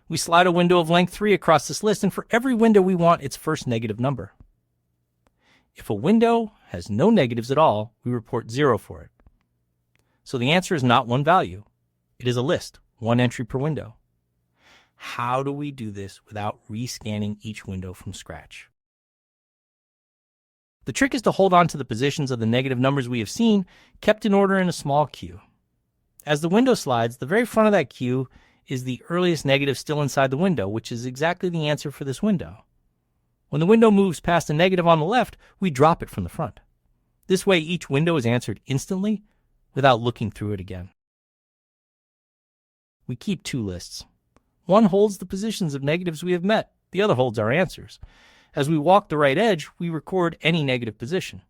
We slide a window of length 3 across this list, and for every window we want its first negative number. If a window has no negatives at all, we report 0 for it. So the answer is not one value. It is a list, one entry per window. How do we do this without rescanning each window from scratch? The trick is to hold on to the positions of the negative numbers we have seen, kept in order in a small queue. As the window slides, the very front of that queue is the earliest negative still inside the window, which is exactly the answer for this window. When the window moves past a negative on the left, we drop it from the front. This way, each window is answered instantly without looking through it again. We keep 2 lists. One holds the positions of negatives we have met. The other holds our answers. As we walk the right edge, we record any negative position.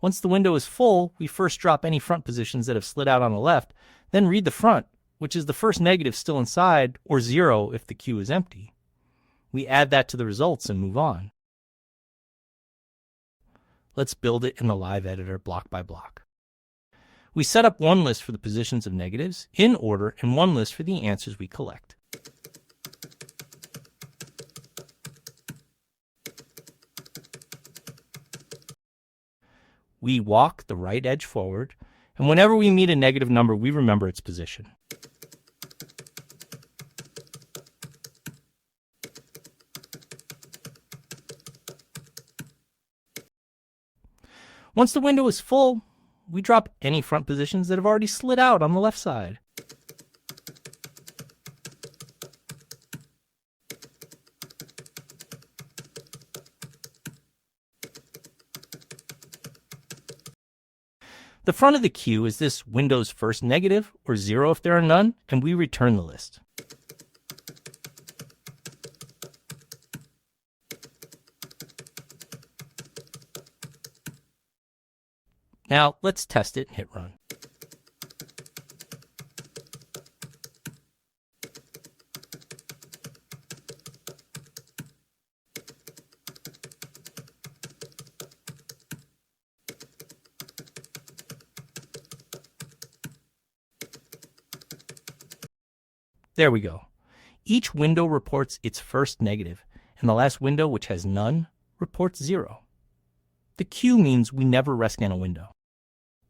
Once the window is full, we first drop any front positions that have slid out on the left, then read the front, which is the first negative still inside, or 0 if the queue is empty. We add that to the results and move on. Let's build it in the live editor block by block. We set up one list for the positions of negatives in order and one list for the answers we collect. We walk the right edge forward, and whenever we meet a negative number, we remember its position. Once the window is full, we drop any front positions that have already slid out on the left side. The front of the queue is this window's first negative, or 0 if there are none, and we return the list. Now, let's test it and hit run. There we go. Each window reports its first negative, and the last window, which has none, reports 0. The queue means we never rescan a window.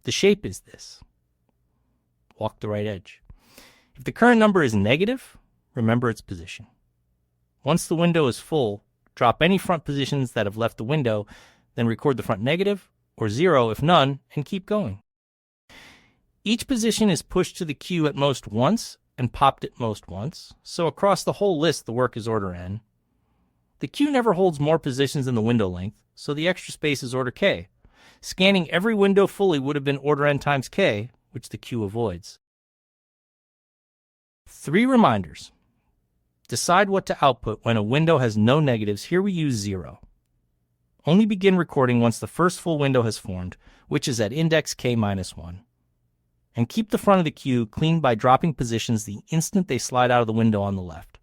The shape is this. Walk the right edge. If the current number is negative, remember its position. Once the window is full, drop any front positions that have left the window, then record the front negative, or 0 if none, and keep going. Each position is pushed to the queue at most once and popped at most once, so across the whole list the work is order n. The queue never holds more positions than the window length, so the extra space is order k. Scanning every window fully would have been order n times k, which the queue avoids. 3 reminders. Decide what to output when a window has no negatives. Here we use 0. Only begin recording once the first full window has formed, which is at index k-1. And keep the front of the queue clean by dropping positions the instant they slide out of the window on the left.